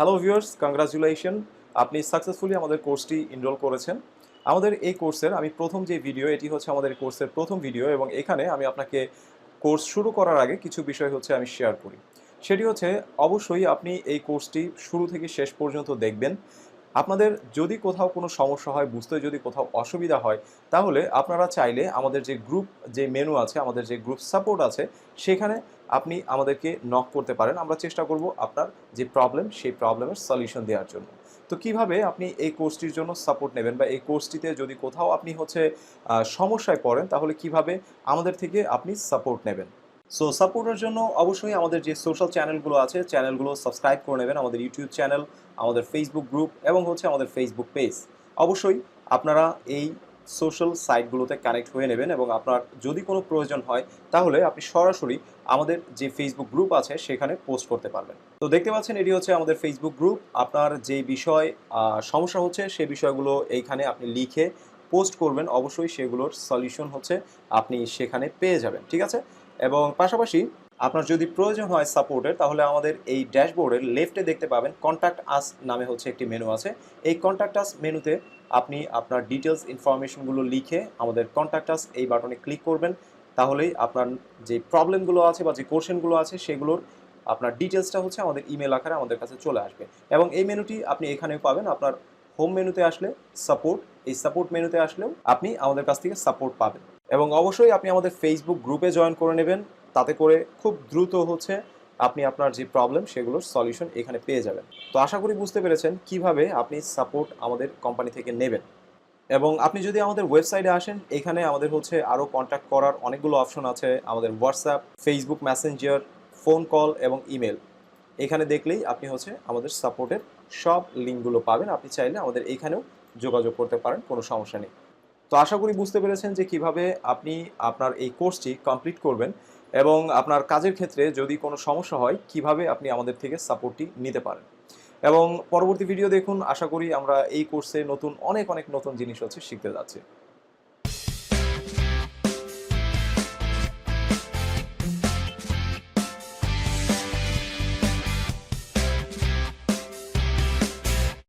Hello viewers, congratulation, আপনি successfully আমাদের কোর্সটি এনরোল করেছেন। আমাদের এই কোর্সের আমি প্রথম যে ভিডিও, এটি হচ্ছে আমাদের কোর্সের প্রথম ভিডিও এবং এখানে আমি আপনাকে কোর্স শুরু করার আগে কিছু বিষয় হচ্ছে আমি শেয়ার করি। সেটি হচ্ছে অবশ্যই আপনি এই কোর্সটি শুরু থেকে শেষ পর্যন্ত দেখবেন। আপনাদের যদি কোথাও কোনো সমস্যা হয়, বুঝতে যদি কোথাও অসুবিধা হয়, তাহলে আপনারা চাইলে আমাদের যে গ্রুপ যে মেনু আছে, আমাদের যে গ্রুপ সাপোর্ট আছে, সেখানে আপনি আমাদেরকে নক করতে পারেন। আমরা চেষ্টা করব আপনার যে প্রবলেম, সেই প্রবলেমের সলিউশন দেওয়ার জন্য। তো কিভাবে আপনি এই কোর্সটির জন্য সাপোর্ট নেবেন বা এই কোর্সটিতে যদি কোথাও আপনি হচ্ছে সমস্যায় পড়েন, তাহলে কিভাবে আমাদের থেকে আপনি সাপোর্ট নেবেন। সো সাপোর্টের জন্য অবশ্যই আমাদের যে সোশ্যাল চ্যানেলগুলো আছে, চ্যানেলগুলো সাবস্ক্রাইব করে নেবেন। আমাদের ইউটিউব চ্যানেল, আমাদের ফেসবুক গ্রুপ এবং হচ্ছে আমাদের ফেসবুক পেজ। অবশ্যই আপনারা এই সোশ্যাল সাইটগুলোতে কানেক্ট হয়ে নেবেন এবং আপনার যদি কোনো প্রয়োজন হয়, তাহলে আপনি সরাসরি আমাদের যে ফেসবুক গ্রুপ আছে সেখানে পোস্ট করতে পারবেন। তো দেখতে পাচ্ছেন, এটি হচ্ছে আমাদের ফেসবুক গ্রুপ। আপনার যে বিষয় সমস্যা হচ্ছে, সেই বিষয়গুলো এইখানে আপনি লিখে পোস্ট করবেন। অবশ্যই সেগুলোর সলিউশন হচ্ছে আপনি সেখানে পেয়ে যাবেন, ঠিক আছে? এবং পাশাপাশি আপনার যদি প্রয়োজন হয় সাপোর্টের, তাহলে আমাদের এই ড্যাশবোর্ডের লেফটে দেখতে পাবেন কন্ট্যাক্ট আস নামে হচ্ছে একটি মেনু আছে। এই কন্ট্যাক্ট আস মেনুতে আপনি আপনার ডিটেলস ইনফরমেশনগুলো লিখে আমাদের কন্ট্যাক্ট আস এই বাটনে ক্লিক করবেন। তাহলেই আপনার যে প্রবলেমগুলো আছে বা যে কোশ্চেনগুলো আছে, সেগুলোর আপনার ডিটেলসটা হচ্ছে আমাদের ইমেল আকারে আমাদের কাছে চলে আসবে। এবং এই মেনুটি আপনি এখানেও পাবেন। আপনার হোম মেনুতে আসলে সাপোর্ট, এই সাপোর্ট মেনুতে আসলেও আপনি আমাদের কাছ থেকে সাপোর্ট পাবেন। এবং অবশ্যই আপনি আমাদের ফেসবুক গ্রুপে জয়েন করে নেবেন। তাতে করে খুব দ্রুত হচ্ছে আপনি আপনার যে প্রবলেম, সেগুলোর সলিউশন এখানে পেয়ে যাবেন। তো আশা করি বুঝতে পেরেছেন কিভাবে আপনি সাপোর্ট আমাদের কোম্পানি থেকে নেবেন। এবং আপনি যদি আমাদের ওয়েবসাইটে আসেন, এখানে আমাদের হচ্ছে আরও কন্ট্যাক্ট করার অনেকগুলো অপশন আছে। আমাদের WhatsApp, Facebook Messenger, phone call এবং ইমেল। এখানে দেখলেই আপনি হচ্ছে আমাদের সাপোর্টের সব লিঙ্কগুলো পাবেন। আপনি চাইলে আমাদের এইখানেও যোগাযোগ করতে পারেন, কোনো সমস্যা নেই। তো আশা করি বুঝতে পেরেছেন যে কিভাবে আপনি আপনার এই কোর্সটি কমপ্লিট করবেন এবং আপনার কাজের ক্ষেত্রে যদি কোনো সমস্যা হয়, কিভাবে আপনি আমাদের থেকে সাপোর্টটি নিতে পারেন। এবং পরবর্তী ভিডিও দেখুন। আশা করি আমরা এই কোর্সে নতুন অনেক নতুন জিনিস হচ্ছে শিখতে যাচ্ছি।